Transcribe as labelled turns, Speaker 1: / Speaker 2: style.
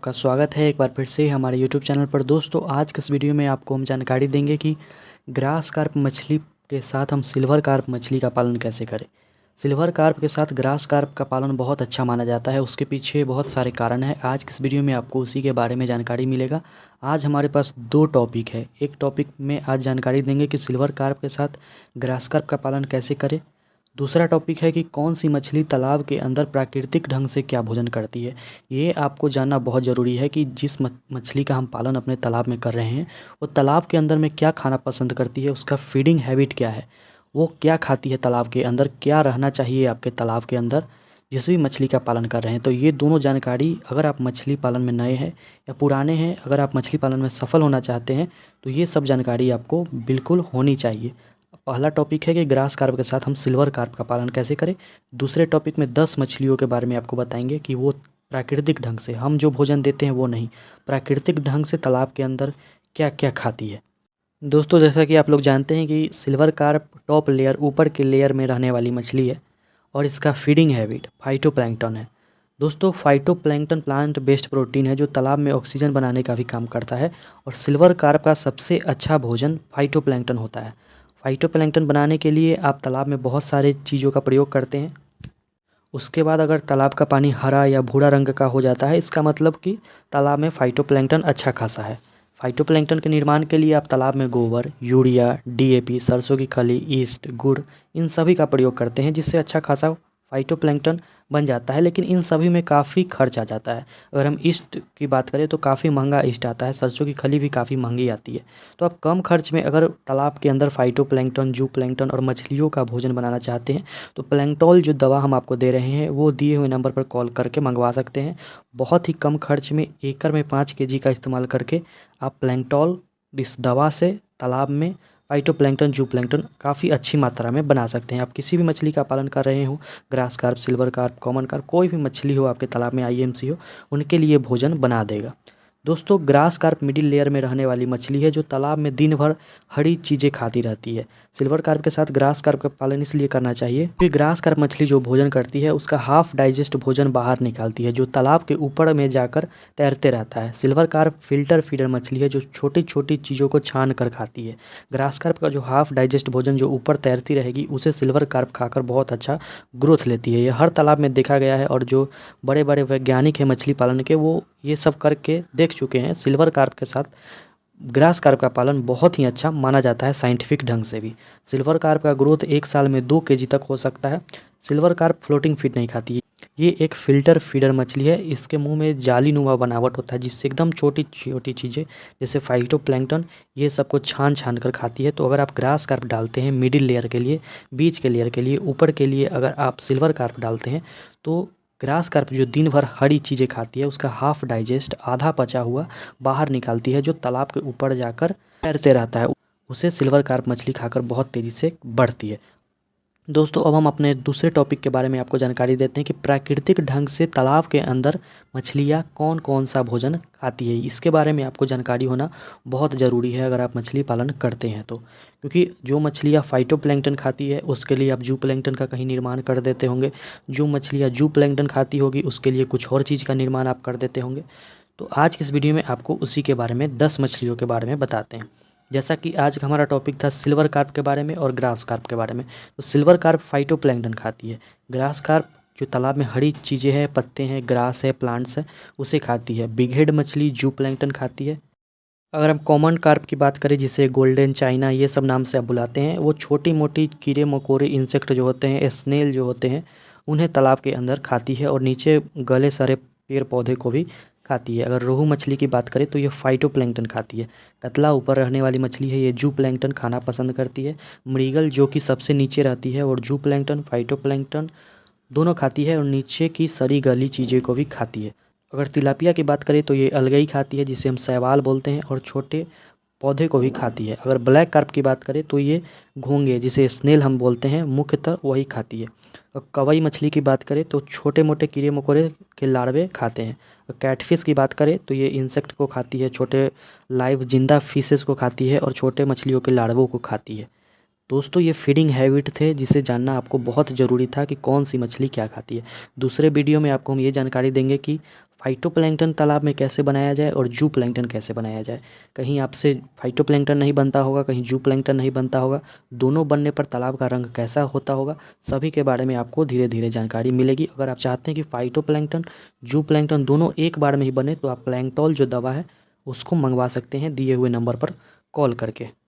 Speaker 1: आपका स्वागत है एक बार फिर से हमारे यूट्यूब चैनल पर। दोस्तों, आज के इस वीडियो में आपको हम जानकारी देंगे कि ग्रास कार्प मछली के साथ हम सिल्वर कार्प मछली का पालन कैसे करें। सिल्वर कार्प के साथ ग्रास कार्प का पालन बहुत अच्छा माना जाता है, उसके पीछे बहुत सारे कारण हैं। आज के इस वीडियो में आपको उसी के बारे में जानकारी मिलेगा। आज हमारे पास दो टॉपिक है। एक टॉपिक में आज जानकारी देंगे कि सिल्वर कार्प के साथ ग्रास कार्प का पालन कैसे करें। दूसरा टॉपिक है कि कौन सी मछली तालाब के अंदर प्राकृतिक ढंग से क्या भोजन करती है। ये आपको जानना बहुत ज़रूरी है कि जिस मछली का हम पालन अपने तालाब में कर रहे हैं वो तालाब के अंदर में क्या खाना पसंद करती है, उसका फीडिंग हैबिट क्या है, वो क्या खाती है तालाब के अंदर, क्या रहना चाहिए आपके तालाब के अंदर जिस भी मछली का पालन कर रहे हैं। तो ये दोनों जानकारी, अगर आप मछली पालन में नए हैं या पुराने हैं, अगर आप मछली पालन में सफल होना चाहते हैं तो ये सब जानकारी आपको बिल्कुल होनी चाहिए। पहला टॉपिक है कि ग्रास कार्प के साथ हम सिल्वर कार्प का पालन कैसे करें। दूसरे टॉपिक में 10 मछलियों के बारे में आपको बताएंगे कि वो प्राकृतिक ढंग से, हम जो भोजन देते हैं वो नहीं, प्राकृतिक ढंग से तालाब के अंदर क्या क्या खाती है। दोस्तों, जैसा कि आप लोग जानते हैं कि सिल्वर कार्प टॉप लेयर, ऊपर के लेयर में रहने वाली मछली है और इसका फीडिंग हैबिट फाइटोप्लैंक्टन है। दोस्तों, फाइटोप्लैंक्टन प्लांट बेस्ड प्रोटीन है जो तालाब में ऑक्सीजन बनाने का भी काम करता है और सिल्वर कार्प का सबसे अच्छा भोजन फाइटोप्लैंक्टन होता है। फाइटोप्लैंक्टन बनाने के लिए आप तालाब में बहुत सारे चीज़ों का प्रयोग करते हैं। उसके बाद अगर तालाब का पानी हरा या भूरा रंग का हो जाता है, इसका मतलब कि तालाब में फाइटोप्लैंक्टन अच्छा खासा है। फाइटोप्लैंक्टन के निर्माण के लिए आप तालाब में गोबर, यूरिया, डीएपी, सरसों की खली, ईस्ट, गुड़, इन सभी का प्रयोग करते हैं जिससे अच्छा खासा फाइटोप्लैंक्टन बन जाता है। लेकिन इन सभी में काफ़ी खर्च आ जाता है। अगर हम ईस्ट की बात करें तो काफ़ी महंगा ईस्ट आता है, सरसों की खली भी काफ़ी महंगी आती है। तो आप कम खर्च में अगर तालाब के अंदर फाइटोप्लैंक्टन, जू प्लैंक्टन और मछलियों का भोजन बनाना चाहते हैं तो प्लैंक्टोल जो दवा हम आपको दे रहे हैं वो दिए हुए नंबर पर कॉल करके मंगवा सकते हैं। बहुत ही कम खर्च में एकड़ में 5 केजी का इस्तेमाल करके आप प्लैंक्टोल इस दवा से तालाब में फाइटोप्लैंक्टन, जू प्लैंक्टन काफ़ी अच्छी मात्रा में बना सकते हैं। आप किसी भी मछली का पालन कर रहे हो, grass carp, silver carp, common carp, कोई भी मछली हो आपके तालाब में, आईएमसी हो, उनके लिए भोजन बना देगा। दोस्तों, ग्रास कार्प मिडिल लेयर में रहने वाली मछली है जो तालाब में दिन भर हरी चीज़ें खाती रहती है। सिल्वर कार्प के साथ ग्रास कार्प का पालन इसलिए करना चाहिए क्योंकि ग्रास कार्प मछली जो भोजन करती है उसका हाफ डाइजेस्ट भोजन बाहर निकालती है जो तालाब के ऊपर में जाकर तैरते रहता है। सिल्वर कार्प फिल्टर फीडर मछली है जो छोटी छोटी चीज़ों को छान कर खाती है। ग्रास कार्प का जो हाफ डाइजेस्ट भोजन जो ऊपर तैरती रहेगी उसे सिल्वर कार्प खाकर बहुत अच्छा ग्रोथ लेती है। ये हर तालाब में देखा गया है और जो बड़े बड़े वैज्ञानिक हैं मछली पालन के, वो ये सब करके देख चुके हैं। सिल्वर कार्प के साथ ग्रास कार्प का पालन बहुत ही अच्छा माना जाता है साइंटिफिक ढंग से भी। सिल्वर कार्प का ग्रोथ 1 साल में 2 केजी तक हो सकता है। सिल्वर कार्प फ्लोटिंग फीड नहीं खाती है, ये एक फिल्टर फीडर मछली है। इसके मुंह में जाली नुमा बनावट होता है जिससे एकदम छोटी छोटी चीज़ें जैसे फाइटोप्लैंक्टन ये सबको छान छान कर खाती है। तो अगर आप ग्रास कार्प डालते हैं मिडिल लेयर के लिए, बीच के लेयर के लिए, ऊपर के लिए अगर आप सिल्वर कार्प डालते हैं तो ग्रास कार्प जो दिन भर हरी चीज़ें खाती है उसका हाफ डाइजेस्ट, आधा पचा हुआ बाहर निकालती है जो तालाब के ऊपर जाकर तैरते रहता है, उसे सिल्वर कार्प मछली खाकर बहुत तेज़ी से बढ़ती है। दोस्तों, अब हम अपने दूसरे टॉपिक के बारे में आपको जानकारी देते हैं कि प्राकृतिक ढंग से तालाब के अंदर मछलियाँ कौन कौन सा भोजन खाती है। इसके बारे में आपको जानकारी होना बहुत ज़रूरी है अगर आप मछली पालन करते हैं तो, क्योंकि जो मछलियाँ फाइटोप्लैंक्टन खाती है उसके लिए आप जू प्लैंक्टन का कहीं निर्माण कर देते होंगे, जो मछलियाँ जू प्लैंक्टन खाती होगी उसके लिए कुछ और चीज़ का निर्माण आप कर देते होंगे। तो आज की इस वीडियो में आपको उसी के बारे में 10 मछलियों के बारे में बताते हैं। जैसा कि आज का हमारा टॉपिक था सिल्वर कार्प के बारे में और ग्रास कार्प के बारे में। तो सिल्वर कार्प फाइटोप्लैंक्टन खाती है। ग्रास कार्प जो तालाब में हरी चीज़ें हैं, पत्ते हैं, ग्रास है, प्लांट्स है, उसे खाती है। बिग हेड मछली जू प्लैंक्टन खाती है। अगर हम कॉमन कार्प की बात करें जिसे गोल्डन चाइना ये सब नाम से आप बुलाते हैं, वो छोटी मोटी कीड़े मकोड़े, इंसेक्ट जो होते हैं, स्नेल जो होते हैं, उन्हें तालाब के अंदर खाती है और नीचे गले सारे पेड़ पौधे को भी खाती है। अगर रोहू मछली की बात करें तो ये फाइटोप्लैंक्टन खाती है। कतला ऊपर रहने वाली मछली है, ये जू प्लैंक्टन खाना पसंद करती है। मृगल जो कि सबसे नीचे रहती है और जू प्लैंक्टन, फाइटोप्लैंक्टन दोनों खाती है और नीचे की सड़ी गली चीज़ें को भी खाती है। अगर तिलापिया की बात करें तो ये अलगई खाती है जिसे हम शैवाल बोलते हैं और छोटे पौधे को भी खाती है। अगर ब्लैक कार्प की बात करें तो ये घोंगे जिसे स्नेल हम बोलते हैं मुख्यतः वही खाती है। और कवई मछली की बात करें तो छोटे मोटे कीड़े मकोड़े के लार्वे खाते हैं। और कैटफिश की बात करें तो ये इंसेक्ट को खाती है, छोटे लाइव जिंदा फिशेस को खाती है और छोटे मछलियों के लार्वों को खाती है। दोस्तों ये फीडिंग हैबिट थे जिसे जानना आपको बहुत ज़रूरी था कि कौन सी मछली क्या खाती है। दूसरे वीडियो में आपको हम ये जानकारी देंगे कि फाइटोप्लैंक्टन तालाब में कैसे बनाया जाए और जू प्लैंक्टन कैसे बनाया जाए। कहीं आपसे फाइटोप्लैंक्टन नहीं बनता होगा, कहीं जू प्लैंक्टन नहीं बनता होगा, दोनों बनने पर तालाब का रंग कैसा होता होगा, सभी के बारे में आपको धीरे धीरे जानकारी मिलेगी। अगर आप चाहते हैं कि फाइटोप्लैंक्टन जू प्लैंक्टन दोनों एक बार में ही बने तो आप प्लैंक्टोल जो दवा है उसको मंगवा सकते हैं दिए हुए नंबर पर कॉल करके।